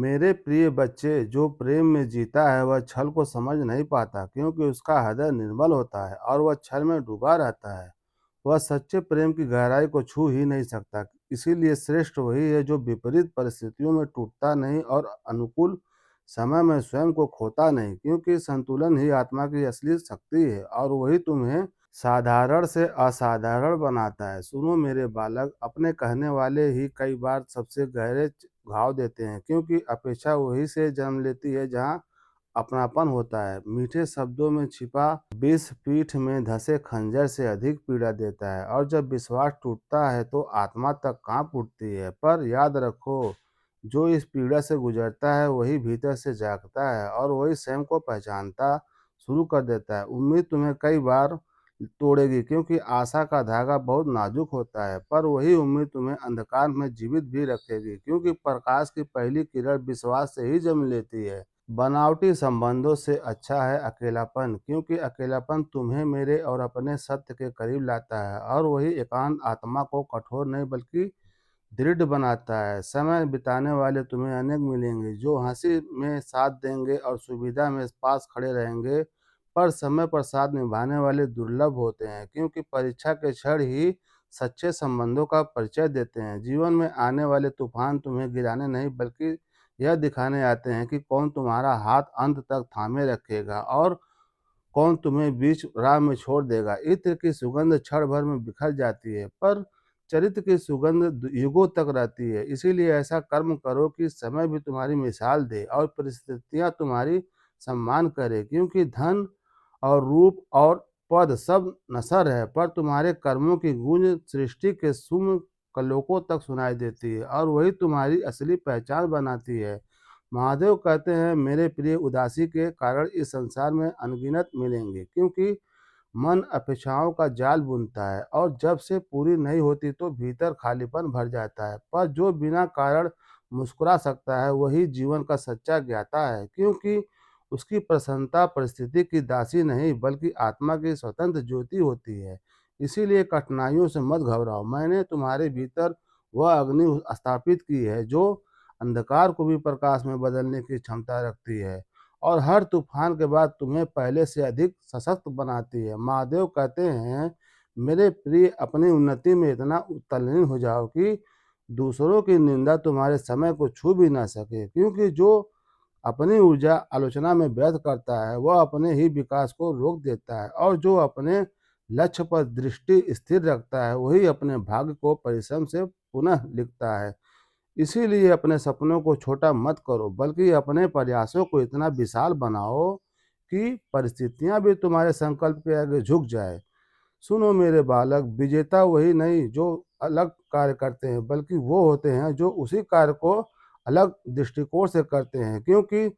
मेरे प्रिय बच्चे, जो प्रेम में जीता है वह छल को समझ नहीं पाता, क्योंकि उसका हृदय निर्मल होता है और वह छल में डूबा रहता है। वह सच्चे प्रेम की गहराई को छू ही नहीं सकता। इसीलिए श्रेष्ठ वही है जो विपरीत परिस्थितियों में टूटता नहीं और अनुकूल समय में स्वयं को खोता नहीं, क्योंकि संतुलन ही आत्मा की असली शक्ति है और वही तुम्हें साधारण से असाधारण बनाता है। सुनो मेरे बालक, अपने कहने वाले ही कई बार सबसे गहरे घाव देते हैं, क्योंकि अपेक्षा वही से जन्म लेती है जहाँ अपनापन होता है। मीठे शब्दों में छिपा विष पीठ में धंसे खंजर से अधिक पीड़ा देता है, और जब विश्वास टूटता है तो आत्मा तक कांप उठती है। पर याद रखो, जो इस पीड़ा से गुजरता है वही भीतर से जागता है और वही स्वयं को पहचानता शुरू कर देता है। उम्मीद तुम्हें कई बार तोड़ेगी, क्योंकि आशा का धागा बहुत नाजुक होता है, पर वही उम्मीद तुम्हें अंधकार में जीवित भी रखेगी, क्योंकि प्रकाश की पहली किरण विश्वास से ही जन्म लेती है। बनावटी संबंधों से अच्छा है अकेलापन, क्योंकि अकेलापन तुम्हें मेरे और अपने सत्य के करीब लाता है, और वही एकांत आत्मा को कठोर नहीं बल्कि दृढ़ बनाता है। समय बिताने वाले तुम्हें अनेक मिलेंगे, जो हंसी में साथ देंगे और सुविधा में पास खड़े रहेंगे, पर समय पर साथ निभाने वाले दुर्लभ होते हैं, क्योंकि परीक्षा के क्षण ही सच्चे संबंधों का परिचय देते हैं। जीवन में आने वाले तूफान तुम्हें गिराने नहीं बल्कि यह दिखाने आते हैं कि कौन तुम्हारा हाथ अंत तक थामे रखेगा और कौन तुम्हें बीच राह में छोड़ देगा। इत्र की सुगंध क्षण भर में बिखर जाती है, पर चरित्र की सुगंध युगों तक रहती है। इसीलिए ऐसा कर्म करो कि समय भी तुम्हारी मिसाल दे और परिस्थितियां तुम्हारी सम्मान करे, क्योंकि धन और रूप और पद सब नश्वर है, पर तुम्हारे कर्मों की गूंज सृष्टि के सुम कलोकों तक सुनाई देती है और वही तुम्हारी असली पहचान बनाती है। महादेव कहते हैं, मेरे प्रिय, उदासी के कारण इस संसार में अनगिनत मिलेंगे, क्योंकि मन अपेक्षाओं का जाल बुनता है और जब से पूरी नहीं होती तो भीतर खालीपन भर जाता है। पर जो बिना कारण मुस्कुरा सकता है वही जीवन का सच्चा ज्ञाता है, क्योंकि उसकी प्रसन्नता परिस्थिति की दासी नहीं बल्कि आत्मा की स्वतंत्र ज्योति होती है। इसीलिए कठिनाइयों से मत घबराओ। मैंने तुम्हारे भीतर वह अग्नि स्थापित की है जो अंधकार को भी प्रकाश में बदलने की क्षमता रखती है और हर तूफान के बाद तुम्हें पहले से अधिक सशक्त बनाती है। महादेव कहते हैं, मेरे प्रिय, अपनी उन्नति में इतना तल्लीन हो जाओ कि दूसरों की निंदा तुम्हारे समय को छू भी ना सके, क्योंकि जो अपनी ऊर्जा आलोचना में व्यर्थ करता है वह अपने ही विकास को रोक देता है, और जो अपने लक्ष्य पर दृष्टि स्थिर रखता है वही अपने भाग्य को परिश्रम से पुनः लिखता है। इसीलिए अपने सपनों को छोटा मत करो बल्कि अपने प्रयासों को इतना विशाल बनाओ कि परिस्थितियां भी तुम्हारे संकल्प के आगे झुक जाए। सुनो मेरे बालक, विजेता वही नहीं जो अलग कार्य करते हैं, बल्कि वो होते हैं जो उसी कार्य को अलग दृष्टिकोण से करते हैं, क्योंकि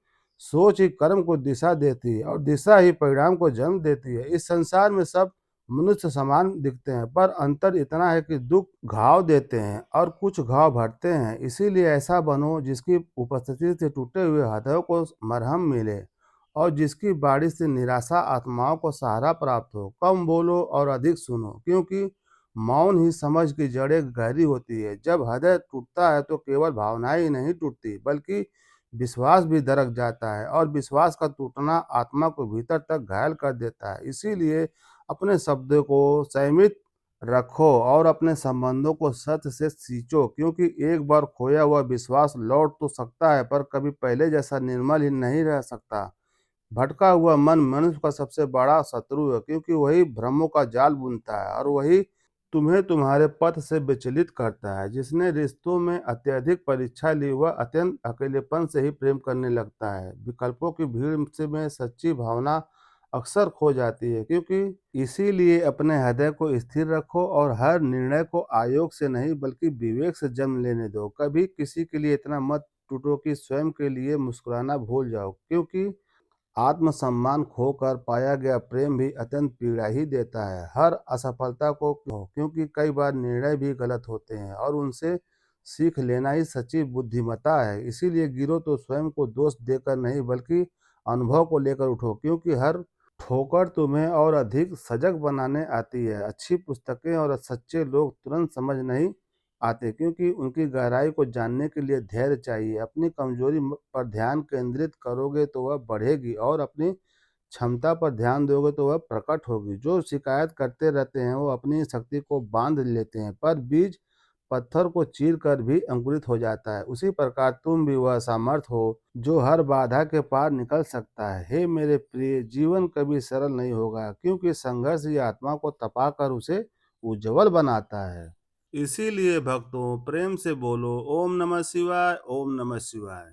सोच ही कर्म को दिशा देती है और दिशा ही परिणाम को जन्म देती है। इस संसार में सब मनुष्य समान दिखते हैं, पर अंतर इतना है कि दुख घाव देते हैं और कुछ घाव भरते हैं। इसीलिए ऐसा बनो जिसकी उपस्थिति से टूटे हुए हृदयों को मरहम मिले और जिसकी बाड़ी से निराशा आत्माओं को सहारा प्राप्त हो। कम बोलो और अधिक सुनो, क्योंकि मौन ही समझ की जड़ें गहरी होती है। जब हृदय टूटता है तो केवल भावनाएं ही नहीं टूटती बल्कि विश्वास भी दरक जाता है, और विश्वास का टूटना आत्मा को भीतर तक घायल कर देता है। इसीलिए अपने शब्दों को संयमित रखो और अपने संबंधों को सत्य से सींचो, क्योंकि एक बार खोया हुआ विश्वास लौट तो सकता है पर कभी पहले जैसा निर्मल ही नहीं रह सकता। भटका हुआ मन मनुष्य का सबसे बड़ा शत्रु है, क्योंकि वही भ्रमों का जाल बुनता है और वही तुम्हें तुम्हारे पथ से विचलित करता है। जिसने रिश्तों में अत्यधिक परीक्षा ली वह अत्यंत अकेलेपन से ही प्रेम करने लगता है। विकल्पों की भीड़ से में सच्ची भावना अक्सर खो जाती है, क्योंकि इसीलिए अपने हृदय को स्थिर रखो और हर निर्णय को आयोग से नहीं बल्कि विवेक से जन्म लेने दो। कभी किसी के लिए इतना मत टूटो कि स्वयं के लिए मुस्कुराना भूल जाओ, क्योंकि आत्मसम्मान खोकर पाया गया प्रेम भी अत्यंत पीड़ा ही देता है। हर असफलता को क्योंकि कई बार निर्णय भी गलत होते हैं और उनसे सीख लेना ही सच्ची बुद्धिमत्ता है। इसीलिए गिरो तो स्वयं को दोष देकर नहीं बल्कि अनुभव को लेकर उठो, क्योंकि हर ठोकर तुम्हें और अधिक सजग बनाने आती है। अच्छी पुस्तकें और सच्चे लोग तुरंत समझ नहीं आते, क्योंकि उनकी गहराई को जानने के लिए धैर्य चाहिए। अपनी कमजोरी पर ध्यान केंद्रित करोगे तो वह बढ़ेगी, और अपनी क्षमता पर ध्यान दोगे तो वह प्रकट होगी। जो शिकायत करते रहते हैं वो अपनी शक्ति को बांध लेते हैं, पर बीज पत्थर को चीर कर भी अंकुरित हो जाता है। उसी प्रकार तुम भी वह सामर्थ हो जो हर बाधा के पार निकल सकता है। हे मेरे प्रिय, जीवन कभी सरल नहीं होगा, क्योंकि संघर्ष ही आत्मा को तपाकर उसे उज्जवल बनाता है। इसीलिए भक्तों, प्रेम से बोलो ओम नमः शिवाय, ओम नमः शिवाय।